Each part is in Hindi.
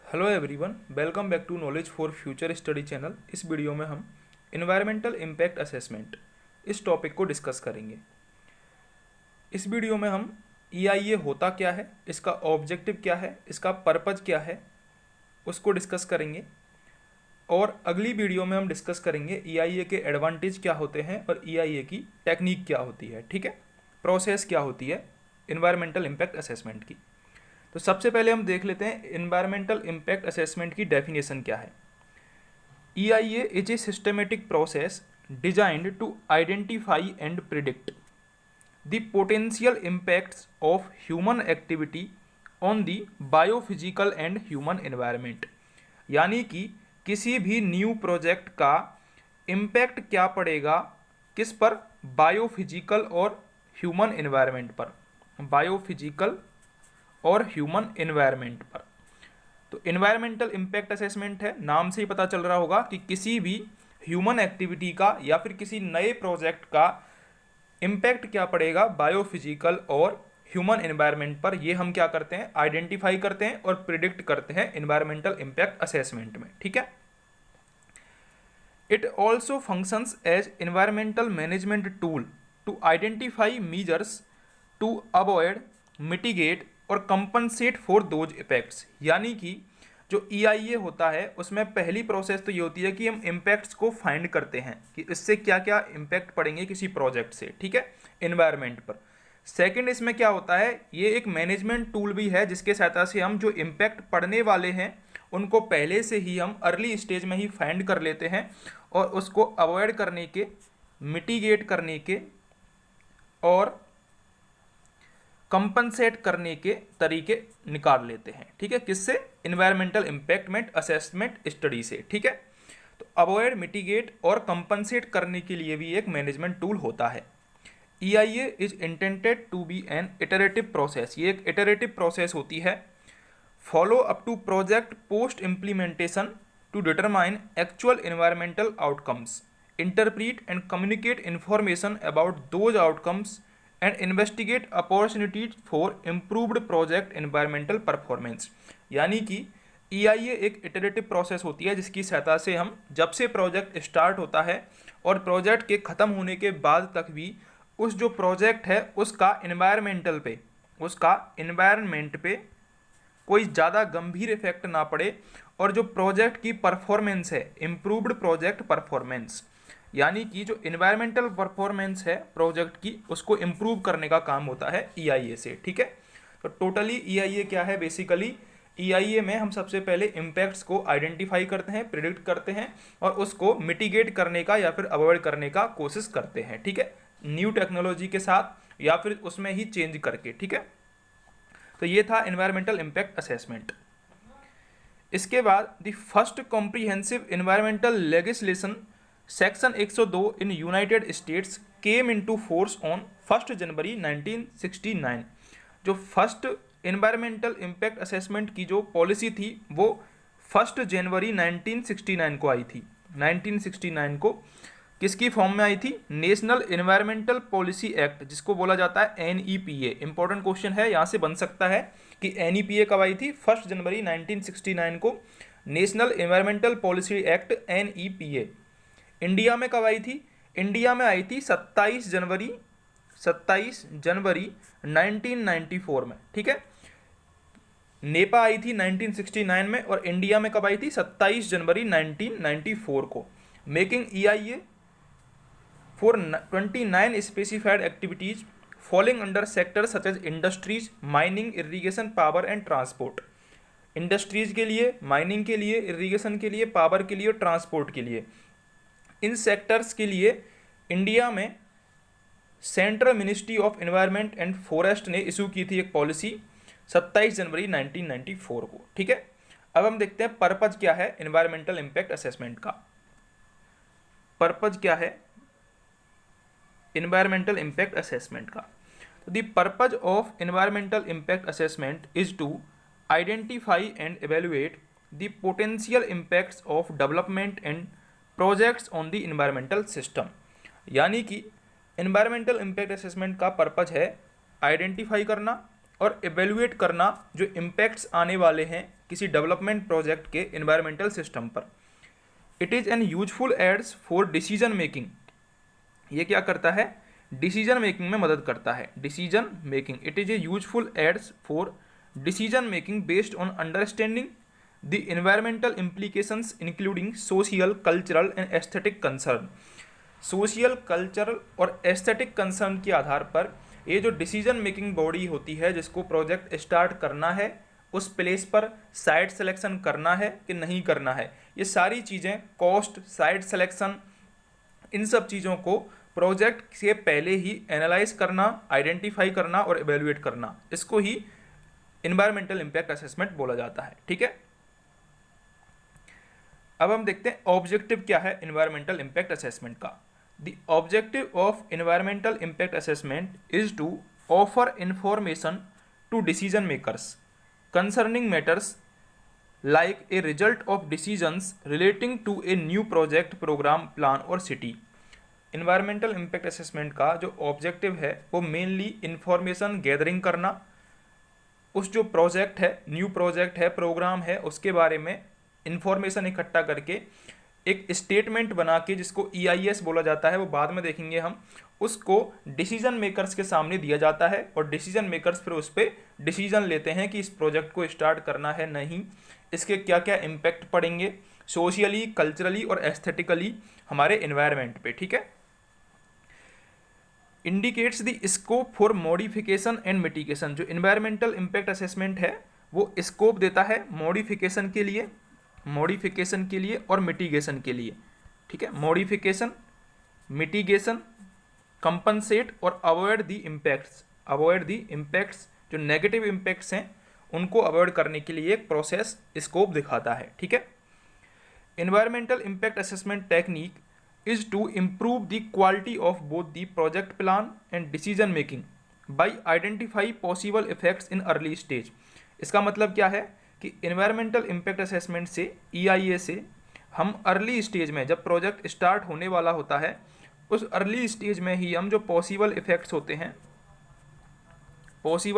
Hello everyone, welcome back to knowledge for future study channel. इस वीडियो में हम इन्वायरमेंटल इम्पैक्ट असेसमेंट इस टॉपिक को डिस्कस करेंगे। इस वीडियो में हम ईआईए होता क्या है, इसका ऑब्जेक्टिव क्या है, इसका पर्पज़ क्या है, उसको डिस्कस करेंगे। और अगली वीडियो में हम डिस्कस करेंगे ईआईए के एडवांटेज क्या होते हैं और ईआईए की टेक्निक क्या होती है, ठीक है, प्रोसेस क्या होती है इन्वायरमेंटल इम्पैक्ट असेसमेंट की। तो सबसे पहले हम देख लेते हैं इन्वायरमेंटल इम्पैक्ट असेसमेंट की डेफिनेशन क्या है। EIA is a systematic process designed to identify and predict the potential impacts of human activity on the biophysical and human environment। यानी कि किसी भी न्यू प्रोजेक्ट का इम्पैक्ट क्या पड़ेगा, किस पर, बायोफिजिकल और ह्यूमन एनवायरनमेंट पर, बायोफिजिकल और ह्यूमन एनवायरनमेंट पर। तो इन्वायरमेंटल इम्पैक्ट असेसमेंट है, नाम से ही पता चल रहा होगा कि किसी भी ह्यूमन एक्टिविटी का या फिर किसी नए प्रोजेक्ट का इम्पैक्ट क्या पड़ेगा बायोफिजिकल और ह्यूमन एनवायरनमेंट पर। ये हम क्या करते हैं, आइडेंटिफाई करते हैं और प्रिडिक्ट करते हैं इन्वायरमेंटल इम्पैक्ट असेसमेंट में, ठीक है। It also functions as environmental management tool to identify measures to avoid, mitigate और कंपनसेट फॉर दोज इफेक्ट्स। यानी कि जो ईआईए होता है उसमें पहली प्रोसेस तो ये होती है कि हम इम्पैक्ट्स को फाइंड करते हैं कि इससे क्या क्या इम्पैक्ट पड़ेंगे किसी प्रोजेक्ट से, ठीक है, इन्वायरमेंट पर। सेकंड इसमें क्या होता है, ये एक मैनेजमेंट टूल भी है जिसके सहायता से हम जो इम्पैक्ट पड़ने वाले हैं उनको पहले से ही हम अर्ली स्टेज में ही फाइंड कर लेते हैं और उसको अवॉइड करने के, मिटिगेट करने के और कंपनसेट करने के तरीके निकाल लेते हैं, ठीक है, किससे, इन्वायरमेंटल इम्पैक्टमेंट असेसमेंट स्टडी से, ठीक है। तो अवॉइड, मिटिगेट और कंपनसेट करने के लिए भी एक मैनेजमेंट टूल होता है। EIA is intended to be an iterative process, ये एक इटरेटिव प्रोसेस होती है। Follow up to project post implementation to determine actual environmental outcomes, interpret and communicate information about those outcomes and investigate opportunities for improved project environmental performance. यानी कि ईआईए एक इटरेटिव प्रोसेस होती है जिसकी सहायता से हम जब से प्रोजेक्ट स्टार्ट होता है और प्रोजेक्ट के ख़त्म होने के बाद तक भी उस जो प्रोजेक्ट है उसका इन्वायरमेंटल पे, उसका इन्वायरमेंट पे कोई ज़्यादा गंभीर इफेक्ट ना पड़े और जो प्रोजेक्ट की परफॉर्मेंस है, इम्प्रूव्ड प्रोजेक्ट परफॉर्मेंस, यानी कि जो इन्वायरमेंटल परफॉर्मेंस है प्रोजेक्ट की उसको इम्प्रूव करने का काम होता है ईआईए से, ठीक है। तो टोटली ईआईए क्या है, बेसिकली ईआईए में हम सबसे पहले इम्पैक्ट्स को आइडेंटिफाई करते हैं, प्रिडिक्ट करते हैं और उसको मिटिगेट करने का या फिर अवॉइड करने का कोशिश करते हैं, ठीक है, न्यू टेक्नोलॉजी के साथ या फिर उसमें ही चेंज करके, ठीक है। तो ये था इन्वायरमेंटल इम्पैक्ट असेसमेंट। इसके बाद the first comprehensive environmental legislation section 102 in United states came into force on 1 जनवरी 1969। जो फर्स्ट इन्वायरमेंटल इम्पैक्ट असेसमेंट की जो पॉलिसी थी वो 1 जनवरी 1969 को आई थी। 1969 को किसकी फॉर्म में आई थी, नेशनल इन्वायरमेंटल पॉलिसी एक्ट, जिसको बोला जाता है एनईपीए। इंपॉर्टेंट क्वेश्चन है, यहाँ से बन सकता है कि एनईपीए कब आई थी, 1 जनवरी 1969 को National Environmental Policy Act NEPA. India में कब आई थी, इंडिया में आई थी 27 जनवरी 1994 में, ठीक है। नेपा आई थी 1969 में और इंडिया में कब आई थी, 27 जनवरी 1994 को। Making EIA for 29 specified activities falling under sectors such as industries, mining, irrigation, power and transport। Industries के लिए, माइनिंग के लिए, इरिगेशन के लिए, पावर के लिए और ट्रांसपोर्ट के लिए, इन सेक्टर्स के लिए इंडिया में central ministry of environment and forest ने इशू की थी एक पॉलिसी 27 जनवरी 1994 को, ठीक है। अब हम देखते हैं पर्पज क्या है एनवायरमेंटल इम्पैक्ट असेसमेंट का। पर्पज क्या है environmental impact assessment का। The purpose of environmental impact assessment is to identify and evaluate the potential impacts of development and projects on the environmental system। यानी कि environmental impact assessment का पर्पज है आइडेंटिफाई करना और evaluate करना जो impacts आने वाले हैं किसी डेवलपमेंट प्रोजेक्ट के इन्वायरमेंटल सिस्टम पर। It is an useful aids for decision making, ये क्या करता है, डिसीजन मेकिंग में मदद करता है, decision making. It is a useful aids for decision making based on understanding the environmental implications including social, cultural and aesthetic concern. Social, cultural और एस्थेटिक कंसर्न के आधार पर ये जो डिसीजन मेकिंग बॉडी होती है, जिसको प्रोजेक्ट स्टार्ट करना है, उस प्लेस पर साइट सिलेक्शन करना है कि नहीं करना है, ये सारी चीज़ें, कॉस्ट, साइट सिलेक्शन, इन सब चीज़ों को प्रोजेक्ट से पहले ही एनालाइज करना, आइडेंटिफाई करना और एवेल्युएट करना, इसको ही इन्वायरमेंटल इम्पैक्ट असेसमेंट बोला जाता है। ठीक है, अब हम देखते हैं ऑब्जेक्टिव क्या है इन्वायरमेंटल इम्पैक्ट असेसमेंट का। The objective of environmental impact assessment is to offer information to decision makers concerning matters like a result of decisions relating to a new project, program, plan और city। Environmental impact assessment का जो ऑब्जेक्टिव है वो मेनली इंफॉर्मेशन गैदरिंग करना, उस जो प्रोजेक्ट है, न्यू प्रोजेक्ट है, प्रोग्राम है, उसके बारे में इंफॉर्मेशन इकट्ठा करके एक स्टेटमेंट बना के, जिसको EIS बोला जाता है, वो बाद में देखेंगे हम, उसको डिसीजन मेकर्स के सामने दिया जाता है और डिसीजन मेकर्स फिर उस पर डिसीजन लेते हैं कि इस प्रोजेक्ट को स्टार्ट करना है नहीं, इसके क्या क्या इम्पैक्ट पड़ेंगे सोशियली, कल्चरली और एस्थेटिकली हमारे इन्वायरमेंट पे। ठीक है, indicates the scope for modification and mitigation. जो इन्वायरमेंटल इम्पैक्ट असेसमेंट है वो स्कोप देता है मॉडिफिकेशन के लिए, और मिटिगेशन के लिए। ठीक है, मॉडिफिकेशन, मिटिगेशन, कंपनसेट और अवॉइड द इम्पैक्ट्स, जो नेगेटिव इम्पैक्ट्स हैं उनको अवॉइड करने के लिए एक प्रोसेस स्कोप दिखाता है। ठीक है, environmental impact assessment technique is to improve the quality of both the project plan and decision making by identify possible effects in early stage. इसका मतलब क्या है कि इन्वायरमेंटल इम्पैक्ट असेसमेंट से, EIA से, हम अर्ली स्टेज में, जब प्रोजेक्ट स्टार्ट होने वाला होता है, उस अर्ली स्टेज में ही हम जो पॉसिबल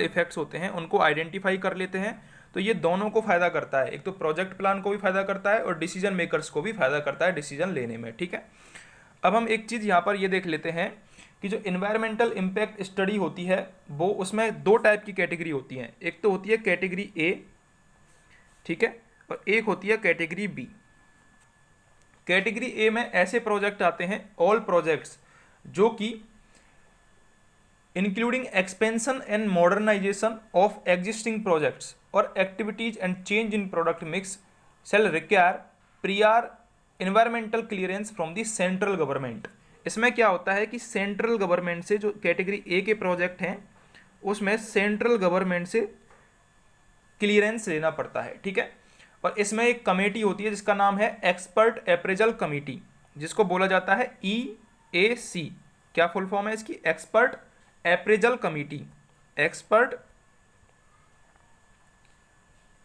इफेक्ट्स होते हैं उनको आइडेंटिफाई कर लेते हैं। तो ये दोनों को फ़ायदा करता है, एक तो प्रोजेक्ट प्लान को भी फ़ायदा करता है और डिसीजन मेकर्स को भी फ़ायदा करता है डिसीजन लेने में। ठीक है, अब हम एक चीज़ यहाँ पर ये देख लेते हैं कि जो इन्वायरमेंटल इम्पैक्ट स्टडी होती है वो, उसमें दो टाइप की कैटेगरी होती हैं। एक तो होती है कैटेगरी A, ठीक है, और एक होती है कैटेगरी B। कैटेगरी A में ऐसे प्रोजेक्ट आते हैं, ऑल प्रोजेक्ट्स जो कि including expansion and modernisation of existing projects और activities and change in product mix shall require prior environmental clearance from the central government. इसमें क्या होता है कि सेंट्रल गवर्नमेंट से, जो कैटेगरी A के प्रोजेक्ट हैं उसमें सेंट्रल गवर्नमेंट से क्लियरेंस लेना पड़ता है। ठीक है, और इसमें एक कमेटी होती है जिसका नाम है एक्सपर्ट अप्रेजल कमेटी, जिसको बोला जाता है EAC। क्या फुल फॉर्म है इसकी? Expert appraisal committee, expert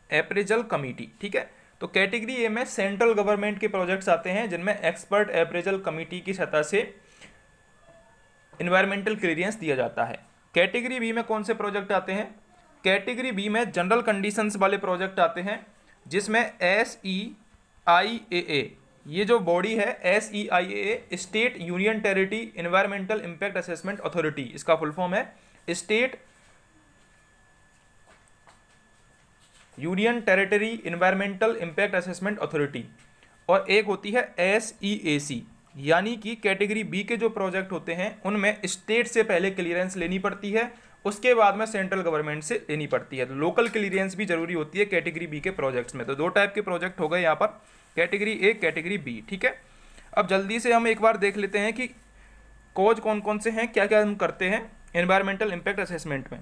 appraisal committee. ठीक है, तो कैटेगरी ए में सेंट्रल गवर्नमेंट के प्रोजेक्ट्स आते हैं जिनमें एक्सपर्ट अप्रेजल कमेटी की सतह से इन्वायरमेंटल क्लियरेंस दिया जाता है। कैटेगरी बी में कौन से प्रोजेक्ट आते हैं? कैटेगरी बी में जनरल कंडीशंस वाले प्रोजेक्ट आते हैं, जिसमें SEIAA, ये जो बॉडी है SEIAA, state union territory environmental impact assessment authority, इसका फुल फॉर्म है state union territory environmental impact assessment authority. और एक होती है SEAC, यानी कि कैटेगरी बी के जो प्रोजेक्ट होते हैं उनमें स्टेट से पहले क्लियरेंस लेनी पड़ती है, उसके बाद में सेंट्रल गवर्नमेंट से लेनी पड़ती है। तो लोकल क्लियरेंस भी जरूरी होती है कैटेगरी बी के प्रोजेक्ट्स में। तो दो टाइप के प्रोजेक्ट हो गए यहाँ पर, कैटेगरी ए, कैटेगरी बी। ठीक है, अब जल्दी से हम एक बार देख लेते हैं कि कॉज कौन कौन से हैं, क्या क्या हम करते हैं एनवायरमेंटल इम्पैक्ट असेसमेंट में,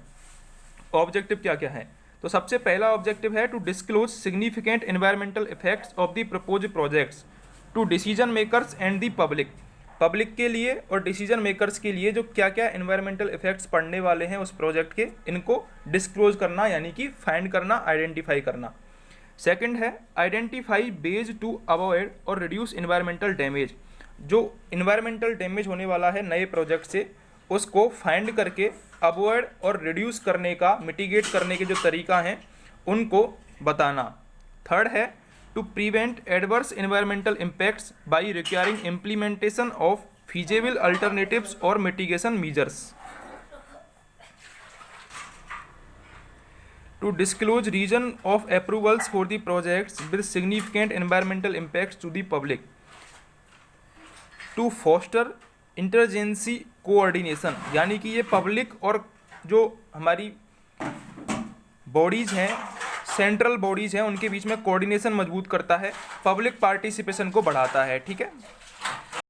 ऑब्जेक्टिव क्या क्या है। तो सबसे पहला ऑब्जेक्टिव है to disclose significant environmental effects of the propose projects to decision makers and the public. Public के लिए और डिसीजन मेकर्स के लिए जो क्या क्या एनवायरमेंटल इफेक्ट्स पड़ने वाले हैं उस प्रोजेक्ट के, इनको डिस्क्लोज करना, यानी कि फाइंड करना, आइडेंटिफाई करना। सेकंड है आइडेंटिफाई बेज टू अवॉइड और रिड्यूस इन्वायरमेंटल डैमेज। जो इन्वायरमेंटल डैमेज होने वाला है नए प्रोजेक्ट से, उसको फाइंड करके अवॉइड और रिड्यूस करने का, मिटिगेट करने के जो तरीका हैं उनको बताना, थर्ड है to prevent adverse environmental impacts by requiring implementation of feasible alternatives और mitigation measures, to disclose reason of approvals for the projects with significant environmental impacts to the public, to foster interagency coordination, यानी कि ये पब्लिक और जो हमारी बॉडीज़ हैं, सेंट्रल बॉडीज़ हैं, उनके बीच में कोऑर्डिनेशन मजबूत करता है, पब्लिक पार्टिसिपेशन को बढ़ाता है। ठीक है।